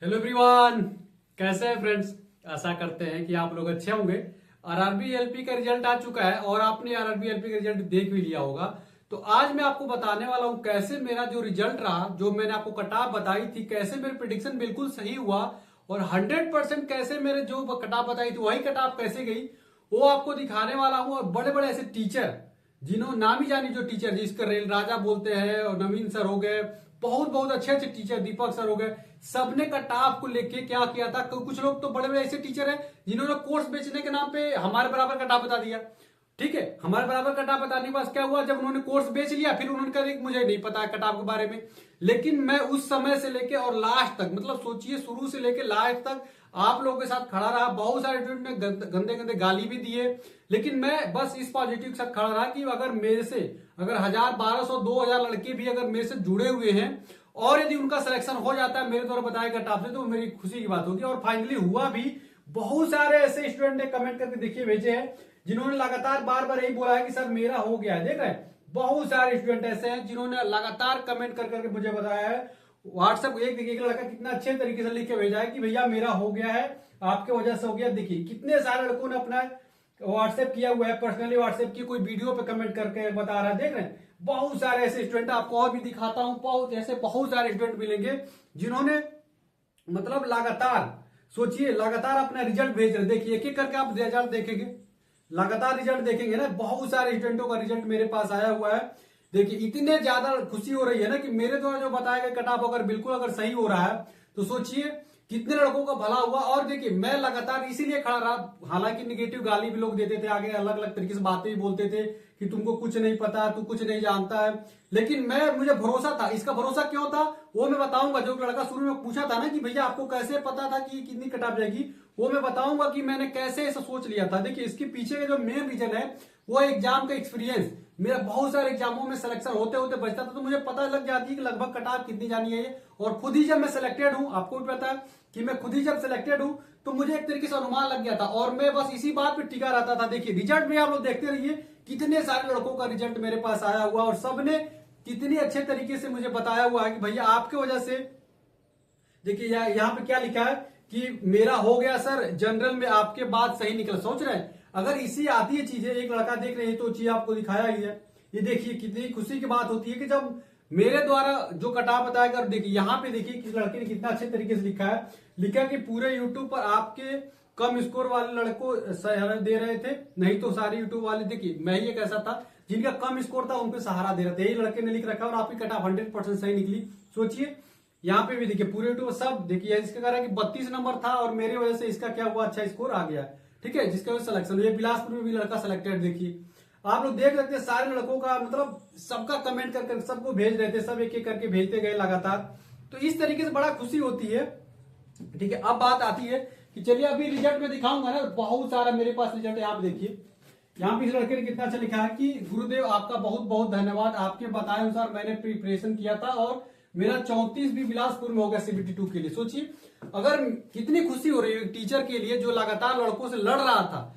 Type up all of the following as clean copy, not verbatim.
Hello everyone, कैसे हैं friends. आशा करते हैं कि आप लोग अच्छे होंगे। आरआरबी एलपी का रिजल्ट आ चुका है और आपने आरआरबी एलपी का रिजल्ट देख भी लिया होगा। तो आज मैं आपको बताने वाला हूं कैसे मेरा जो रिजल्ट रहा, जो मैंने आपको कटऑफ बताई थी, कैसे मेरी प्रिडिक्शन बिल्कुल सही हुआ और 100% कैसे मेरे जो कटऑफ बताई थी वही कटऑफ कैसे गई, वो आपको दिखाने वाला हूं। और बड़े बड़े ऐसे टीचर जिन्होंने नामी जानी जो टीचर जिसका रेल राजा बोलते हैं, और नवीन सर हो गए, बहुत बहुत अच्छे अच्छे टीचर, दीपक सर हो गए, सबने कटऑफ को लेके क्या किया था। कुछ लोग तो बड़े बड़े ऐसे टीचर हैं जिन्होंने कोर्स बेचने के नाम पे हमारे बराबर कटऑफ बता दिया। ठीक है, हमारे बराबर कटऑफ बताने के बाद क्या हुआ, जब उन्होंने कोर्स बेच लिया फिर उन्होंने कहा कि मुझे नहीं पता है कटऑफ के बारे में। लेकिन मैं उस समय से लेके और लास्ट तक, मतलब सोचिए शुरू से लेके लास्ट तक आप लोगों के साथ खड़ा रहा। बहुत सारे स्टूडेंट ने गंदे गंदे गाली भी दिए, लेकिन मैं बस इस पॉजिटिव के साथ खड़ा रहा कि अगर मेरे से 1000, 1200, 2000 लड़के भी अगर मेरे से जुड़े हुए हैं और यदि उनका सिलेक्शन हो जाता है मेरे द्वारा बताए कटऑफ से, तो मेरी खुशी की बात होगी। और फाइनली हुआ भी। बहुत सारे ऐसे स्टूडेंट ने कमेंट करके देखिए भेजे हैं जिन्होंने लगातार बार बार यही बोला है कि सर मेरा हो गया है। देख रहे हैं, बहुत सारे स्टूडेंट ऐसे हैं जिन्होंने लगातार कमेंट कर करके मुझे बताया है। व्हाट्सएप एक देखिए लड़का कितना अच्छे तरीके से लिख के भेजा है कि भैया मेरा हो गया है, आपके वजह से हो गया। देखिए कितने सारे लड़कों ने अपना व्हाट्सएप किया हुआ है, पर्सनली व्हाट्सएप की, कोई वीडियो पे कमेंट करके बता रहा है। देख रहे हैं, बहुत सारे ऐसे स्टूडेंट आपको और भी दिखाता हूं। बहुत ऐसे बहुत सारे स्टूडेंट मिलेंगे जिन्होंने मतलब लगातार, सोचिए लगातार अपना रिजल्ट भेज रहे। देखिए एक एक करके आप रिजल्ट देखेंगे, लगातार रिजल्ट देखेंगे ना, बहुत सारे स्टूडेंटों का रिजल्ट मेरे पास आया हुआ है। देखिए इतने ज्यादा खुशी हो रही है ना कि मेरे द्वारा जो बताया गया कटऑफ अगर बिल्कुल अगर सही हो रहा है तो सोचिए कितने लड़कों का भला हुआ। और देखिए मैं लगातार इसीलिए खड़ा रहा, हालांकि निगेटिव गाली भी लोग देते थे, आगे अलग अलग तरीके से बातें भी बोलते थे कि तुमको कुछ नहीं पता, तू कुछ नहीं जानता है, लेकिन मुझे भरोसा था। इसका भरोसा क्यों था वो मैं बताऊंगा। जो लड़का शुरू में पूछा था ना कि भैया आपको कैसे पता था कि कितनी कटऑफ जाएगी, वो मैं बताऊंगा कि मैंने कैसे ऐसा सोच लिया था। देखिए इसके पीछे का जो मेन रीजन है वो एग्जाम का एक्सपीरियंस। मेरा बहुत सारे एग्जामों में सिलेक्शन होते होते बचता था, तो मुझे पता लग जाती है कि लगभग कटऑफ कितनी जानी है। और खुद ही जब मैं सिलेक्टेड हूं, आपको भी पता है कि मैं खुद ही जब सिलेक्टेड हूं, तो मुझे एक तरीके से अनुमान लग गया था और मैं बस इसी बात पे टिका रहता था। देखिए रिजल्ट में आप लोग देखते रहिए कितने सारे लड़कों का रिजल्ट मेरे पास आया हुआ और सबने कितनी अच्छे तरीके से मुझे बताया हुआ है कि भैया आपके वजह से। देखिए यहाँ पे क्या लिखा है कि मेरा हो गया सर, जनरल में आपके बात सही निकला। सोच रहे हैं अगर इसी आती है चीजें, एक लड़का देख रहे हैं तो चीज आपको दिखाया ही है। ये देखिए कितनी खुशी की बात होती है कि जब मेरे द्वारा जो कटऑफ बताया गया। देखिए यहाँ पे देखिए किस लड़के ने कितना अच्छे तरीके से लिखा है, लिखा कि पूरे यूट्यूब पर आपके कम स्कोर वाले लड़कों सहारा दे रहे थे, नहीं तो सारे यूट्यूब वाले। देखिए मैं ही एक ऐसा था जिनका कम स्कोर था उनको सहारा दे रहे थे, यही लड़के ने लिख रखा और आपकी कटऑफ 100% सही निकली। सोचिए यहाँ पे भी देखिए पूरे यूट्यूब सब देखिए इसका कारण कि 32 नंबर था और मेरे वजह से इसका क्या हुआ, अच्छा स्कोर आ गया। ठीक है, जिसका वजह सिलेक्शन। ये बिलासपुर में भी लड़का सिलेक्टेड, देखिए आप लोग देख सकते हैं सारे लड़कों का, मतलब सबका कमेंट करके सबको भेज रहे थे, सब एक एक करके भेजते गए लगातार। तो इस तरीके से बड़ा खुशी होती है। ठीक है, अब बात आती है कि चलिए अभी रिजल्ट में दिखाऊंगा ना, बहुत सारा मेरे पास रिजल्ट है। आप देखिए यहाँ पे इस लड़के ने कितना अच्छा लिखा है कि गुरुदेव आपका बहुत बहुत धन्यवाद, आपके बताए अनुसार मैंने प्रिपरेशन किया था और मेरा 34 भी बिलासपुर में हो गया CBT 2 के लिए। सोचिए अगर कितनी खुशी हो रही है टीचर के लिए जो लगातार लड़कों से लड़ रहा था।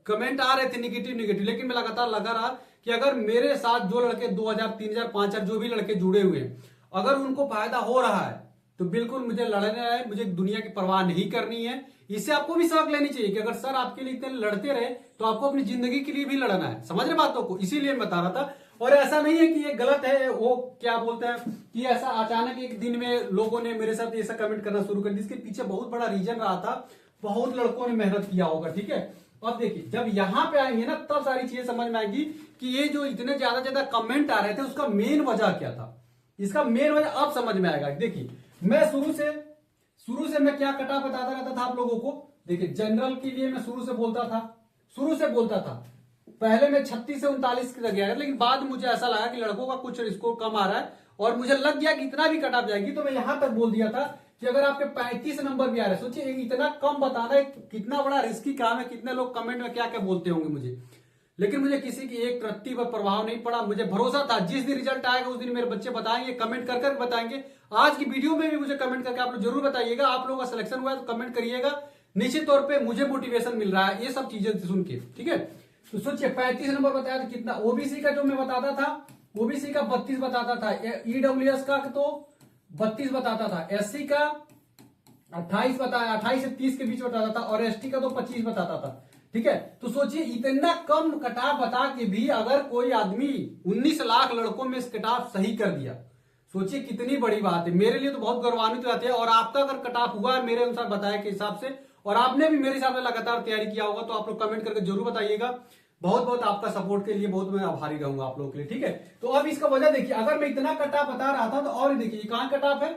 कमेंट आ रहे थे निगेटिव निगेटिव, लेकिन मैं लगातार लगा रहा कि अगर मेरे साथ जो लड़के 2000, 3000, 5000 जो भी लड़के जुड़े हुए हैं, अगर उनको फायदा हो रहा है तो बिल्कुल मुझे लड़ना है, मुझे दुनिया की परवाह नहीं करनी है। इससे आपको भी सबक लेनी चाहिए कि अगर सर आपके लिए इतने लड़ते रहे तो आपको अपनी जिंदगी के लिए भी लड़ना है। समझ रहे बातों को, इसीलिए मैं बता रहा था। और ऐसा नहीं है कि ये गलत है, वो क्या बोलते हैं कि ऐसा अचानक एक दिन में लोगों ने मेरे साथ ऐसा कमेंट करना शुरू कर दिया। इसके पीछे बहुत बड़ा रीजन रहा था, बहुत लड़कों ने मेहनत किया होगा। ठीक है, अब देखिए जब यहाँ पे आएंगे ना तब सारी चीजें समझ में आएंगी कि ये जो इतने ज्यादा कमेंट आ रहे थे उसका मेन वजह क्या था। इसका मेन वजह अब समझ में आएगा। देखिए मैं शुरू से मैं क्या कटऑफ बताता रहता था आप लोगों को। देखिए जनरल के लिए मैं शुरू से बोलता था। पहले मैं 36 से 39 तक गया, लेकिन बाद में मुझे ऐसा लगा कि लड़कों का कुछ स्कोर कम आ रहा है और मुझे लग गया कि इतना भी कटऑफ जाएगी, तो मैं यहां तक बोल दिया था कि अगर आपके 35 नंबर भी आ रहे हैं, सोचिए इतना कम बताना कितना बड़ा रिस्की काम है। कितने लोग कमेंट में क्या क्या बोलते होंगे मुझे, लेकिन मुझे किसी की एक रत्ती पर प्रभाव नहीं पड़ा। मुझे भरोसा था जिस दिन रिजल्ट आएगा उस दिन मेरे बच्चे बताएंगे, कमेंट कर कर बताएंगे। आज की वीडियो में भी मुझे कमेंट करके आप लोग जरूर बताइएगा आप लोगों का सिलेक्शन हुआ है तो कमेंट करिएगा। निश्चित तौर पे मुझे मोटिवेशन मिल रहा है ये सब चीजें सुन के। ठीक है, तो सोचिए 35 नंबर बताया तो कितना, ओबीसी का जो मैं बताता था ओबीसी का 32 बताता था, ईडब्ल्यूएस का तो 32 बताता था, एससी का 28 बताया, 28 से 30 के बीच बताता था, और एसटी का तो 25 बताता था। ठीक है, तो सोचिए इतना कम कटाव बता के भी अगर कोई आदमी 19 लाख लड़कों में इस कटाव सही कर दिया, सोचिए कितनी बड़ी बात है। मेरे लिए तो बहुत गौरवान्वित रहते हैं। और आपका अगर कटाव हुआ है मेरे अनुसार बताया के हिसाब से, और आपने भी मेरे हिसाब से लगातार तैयारी किया होगा, तो आप लोग कमेंट करके जरूर बताइएगा। बहुत बहुत आपका सपोर्ट के लिए बहुत मैं आभारी रहूंगा आप लोगों के लिए। ठीक है, तो अब इसका वजह देखिए, अगर मैं इतना कटाव बता रहा था तो और देखिए कहां कटाव है,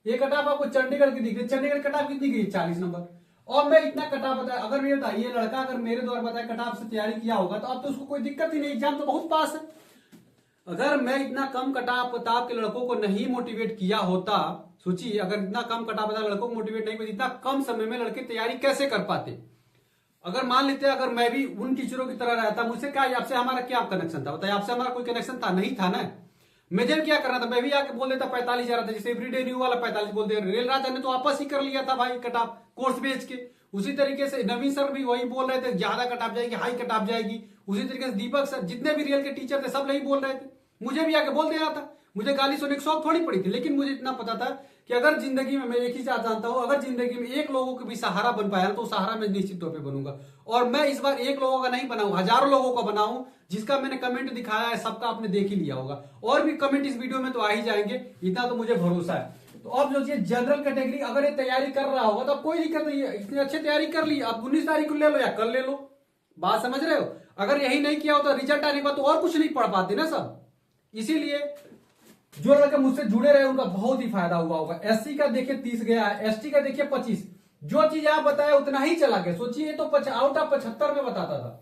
ये कटाव आपको चंडीगढ़ की दिख रही है। चंडीगढ़ कटाव कितनी गई, 40 नंबर। और मैं इतना कटाव बताया, अगर ये बताइए लड़का अगर मेरे द्वारा बताया कटाव से तैयारी किया होगा तो अब तो उसको कोई दिक्कत ही नहीं, एग्जाम तो बहुत पास है। अगर मैं इतना कम कटाव बताव के लड़कों को नहीं मोटिवेट किया होता, सोचिए अगर इतना कम कटाव बताव लड़कों को मोटिवेट नहीं, इतना कम समय में लड़के तैयारी कैसे कर पाते। अगर मान लेते हैं अगर मैं भी उन टीचरों की तरह रहता, मुझसे क्या आपसे हमारा क्या कनेक्शन था, बताइए, आपसे हमारा कोई कनेक्शन था नहीं था ना। मुझे क्या करना था, मैं भी आके बोल देता 45 जा रहा था, जैसे एवरीडे न्यू वाला 45 बोलते, रेल राजा ने तो आपस ही कर लिया था भाई कटाप कोर्स बेच के। उसी तरीके से नवीन सर भी वही बोल रहे थे, ज्यादा कटाप जाएगी, हाई कटाप जाएगी। उसी तरीके से दीपक सर, जितने भी रियल के टीचर थे सब नहीं बोल रहे थे, मुझे भी आके बोल देना था। मुझे गाली सुनने की शौक थोड़ी पड़ी थी, लेकिन मुझे इतना पता था कि अगर जिंदगी में मैं एक ही चाहता जानता हूं, अगर जिंदगी में एक लोगों के भी सहारा बन पाया तो सहारा मैं निश्चित तौर पे बनूंगा। और मैं इस बार एक लोगों का नहीं बनाऊं, हजारों लोगों का बनाऊं, जिसका मैंने कमेंट दिखाया है सबका आपने देख ही लिया होगा, और भी कमेंट इस वीडियो में तो आ ही जाएंगे, इतना तो मुझे भरोसा है। तो अब जो जनरल कैटेगरी अगर ये तैयारी कर रहा होगा तो अब कोई दिक्कत नहीं है, इतनी अच्छी तैयारी कर ली, अब 19 तारीख को ले लो या कल ले लो, बात समझ रहे हो। अगर यही नहीं किया होता रिजल्ट आने के बाद तो और कुछ नहीं पढ़ पाते ना सब। इसीलिए जो लड़के मुझसे जुड़े रहे उनका बहुत ही फायदा हुआ होगा। एससी का देखिए 30 गया है, एसटी का देखिए 25, जो चीज आप बताया उतना ही चला गया। सोचिए ये तो आउट ऑफ 75 में बताता था,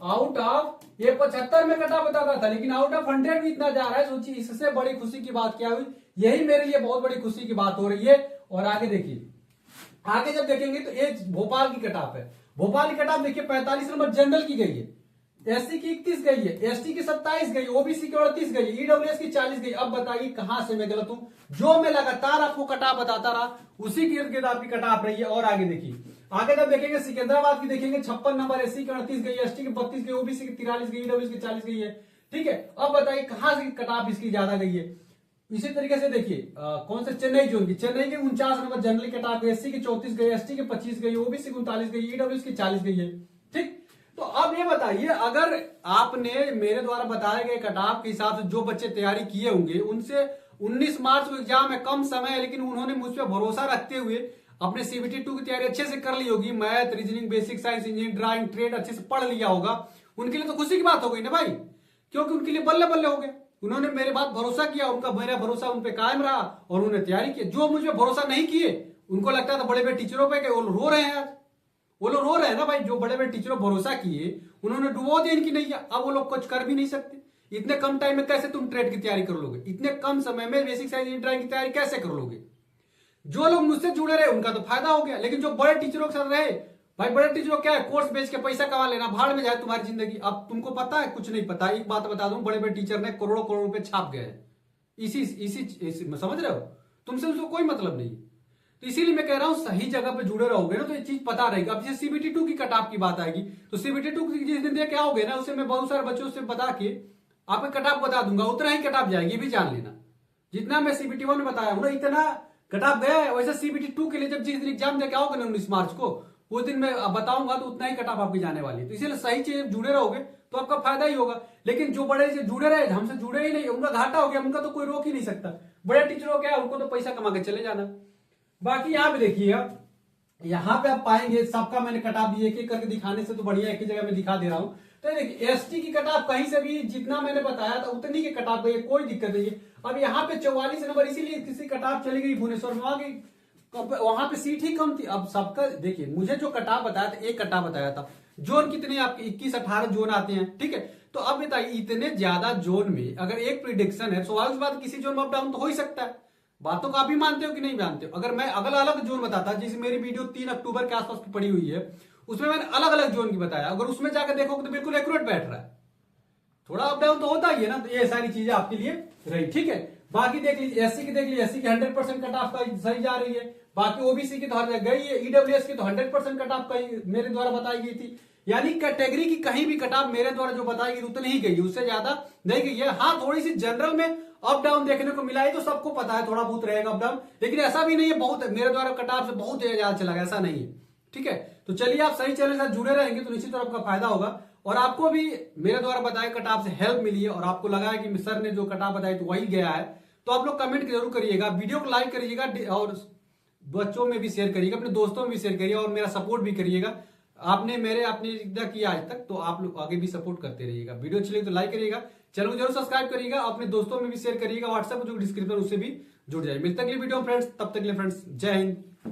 आउट ऑफ ये 75 में कटा बताता था, लेकिन आउट ऑफ 100 भी इतना जा रहा है। सोचिए इससे बड़ी खुशी की बात क्या हुई, यही मेरे लिए बहुत बड़ी खुशी की बात हो रही है। और आगे देखिए, आगे जब देखेंगे तो ये भोपाल की कटाप है, भोपाल की कटाप देखिए 45 नंबर जनरल की गई है, एससी की 31 गई है, एसटी की 27 गई, ओबीसी की 38 गई, ईडब्ल्यूएस की 40 गई। अब बताइए कहां से मैं गलत हूं, जो मैं लगातार आपको कटाप बताता रहा उसी की इर्द गिर्द आपकी कटाप रही है। और आगे देखिए, आगे जब देखेंगे सिकंदराबाद की देखेंगे 56 नंबर, एससी की 38 गई, एसटी की 32 गई, ओबीसी की 43 गई, ईडब्ल्यूएस की 40 गई है। ठीक है, अब बताइए कहां से कटाप इसकी ज्यादा गई है। इसी तरीके से देखिए कौन से चेन्नई जोन की, चेन्नई के 49 नंबर जनरल कटाप, एससी की 34 गई, एसटी की 25 गई, ओबीसी की 39 गई, ईडब्ल्यूएस की 40 गई है। ठीक, तो अब ये बताइए अगर आपने मेरे द्वारा बताए गए कटाव के हिसाब से जो बच्चे तैयारी किए होंगे उनसे 19 मार्च को एग्जाम है, कम समय है, लेकिन उन्होंने मुझ पर भरोसा रखते हुए अपने सीबीटी 2 की तैयारी अच्छे से कर ली होगी, math, reasoning, basic science, engineering, drawing, trade अच्छे से पढ़ लिया होगा, उनके लिए तो खुशी की बात हो गई ना भाई, क्योंकि उनके लिए बल्ले बल्ले हो गए। उन्होंने मेरे बात भरोसा किया, उनका मेरा भरोसा उन पर कायम रहा और उन्होंने तैयारी की। जो मुझे भरोसा नहीं किए उनको लगता था बड़े बड़े टीचरों पे, वो रो रहे हैं आज, वो लोग रो रहे हैं ना भाई। जो बड़े बड़े टीचरों भरोसा किए उन्होंने डुबो दिया इनकी नहीं, अब वो लोग कुछ कर भी नहीं सकते। इतने कम टाइम में कैसे तुम ट्रेड की तैयारी कर लोगे, इतने कम समय में बेसिक साइंस ड्राइंग की तैयारी कैसे कर लोगे। जो लोग मुझसे जुड़े रहे उनका तो फायदा हो गया, लेकिन जो बड़े टीचरों के साथ रहे भाई, बड़े टीचरों क्या है, कोर्स बेच के पैसा कमा लेना, भाड़ में जाए तुम्हारी जिंदगी। अब तुमको पता है कुछ नहीं पता, एक बात बता दूं, बड़े बड़े टीचर ने करोड़ों करोड़ रुपए छाप गए हैं इसी समझ रहे हो, तुमसे उसको कोई मतलब नहीं। तो इसीलिए मैं कह रहा हूं सही जगह पे जुड़े रहोगे ना तो ये चीज पता रहेगी। अब जैसे सीबीटी 2 की कटाप की बात आएगी तो सीबीटी 2 की जिस दिन क्या हो गया ना, उसे मैं बहुत सारे बच्चों से बता के आपको कटाप बता दूंगा, उतना ही कटाप जाएगी, भी जान लेना। जितना मैं सीबीटी 1 में बताया हूं ना इतना कटाप गया है, वैसे सीबीटी 2 के लिए जब जिस दिन एग्जाम देके आओगे ना 19 मार्च को, उस दिन मैं बताऊंगा तो उतना ही कटाप आपकी जाने वाली है। तो इसीलिए सही चीज जुड़े रहोगे तो आपका फायदा ही होगा। लेकिन जो बड़े से जुड़े रहे हमसे जुड़े ही नहीं, उनका घाटा हो गया, उनका तो कोई रोक ही नहीं सकता। बड़े टीचरों क्या है, उनको तो पैसा कमा के चले जाना। बाकी यहां पे देखिएगा, यहां पे आप पाएंगे सबका मैंने कटाप एक एक करके दिखाने से तो बढ़िया एक ही जगह में दिखा दे रहा हूं। तो देखिए एसटी की कटाप कहीं से भी जितना मैंने बताया था उतनी की कटाप गई, कोई दिक्कत नहीं है। अब यहाँ पे 44 नंबर इसीलिए किसी कटाप चली गई भुवनेश्वर में, वहां पे सीट ही कम थी। अब सबका देखिए, मुझे जो कटाप बताया था एक कटाप बताया था, जोन कितने आपके 21-18 जोन आते हैं। ठीक है, तो अब बताइए इतने ज्यादा जोन में अगर एक प्रिडिक्शन है, स्वाभाविक बात किसी जोन में अप डाउन तो हो ही सकता है। बातों को आप भी मानते हो कि नहीं मानते हो। अगर मैं अलग अलग जोन बताता, जैसे मेरी वीडियो 3 अक्टूबर के आसपास की पड़ी हुई है, उसमें मैंने अलग अलग जोन की बताया, अगर उसमें जाकर देखोगे तो बिल्कुल एक्यूरेट बैठ रहा है। थोड़ा अप डाउन तो होता ही है ना, तो ये सारी चीजें आपके लिए रही। ठीक है, बाकी देख लीजिए एससी की, देख लीजिए एससी की 100% कट ऑफ का सही जा रही है। बाकी ओबीसी की तो हर जगह गई है, ईडब्ल्यूएस की तो 100% कट ऑफ का मेरे द्वारा बताई गई थी। यानी कैटेगरी की कहीं भी कट ऑफ मेरे द्वारा जो बताई गई उतनी ही गई, उससे ज्यादा नहीं गई है। हाँ, थोड़ी सी जनरल में अप डाउन देखने को मिला है, तो सबको पता है थोड़ा बहुत रहेगा अप डाउन, लेकिन ऐसा भी नहीं है बहुत मेरे द्वारा कट ऑफ से बहुत ज्यादा चला गया, ऐसा नहीं है। ठीक है, तो चलिए आप सही चैनल के साथ जुड़े रहेंगे तो निश्चित तौर आपका फायदा होगा, और आपको भी मेरे द्वारा बताए कट ऑफ से हेल्प मिली है और आपको लगा है कि सर ने जो कट ऑफ बताई तो वही गया है, तो आप लोग कमेंट जरूर करिएगा, वीडियो को लाइक करिएगा और बच्चों में भी शेयर करिएगा, अपने दोस्तों में भी शेयर करिएगा और मेरा सपोर्ट भी करिएगा। आपने इतना किया आज तक, तो आप लोग आगे भी सपोर्ट करते रहिएगा। वीडियो अच्छी लगी तो लाइक करिएगा, चैनल को जरूर सब्सक्राइब करिएगा, अपने दोस्तों में भी शेयर करिएगा, व्हाट्सएप जो डिस्क्रिप्शन उससे भी जुड़ जाए। मिलते अगली वीडियो फ्रेंड्स, तब तक के लिए फ्रेंड्स जय हिंद।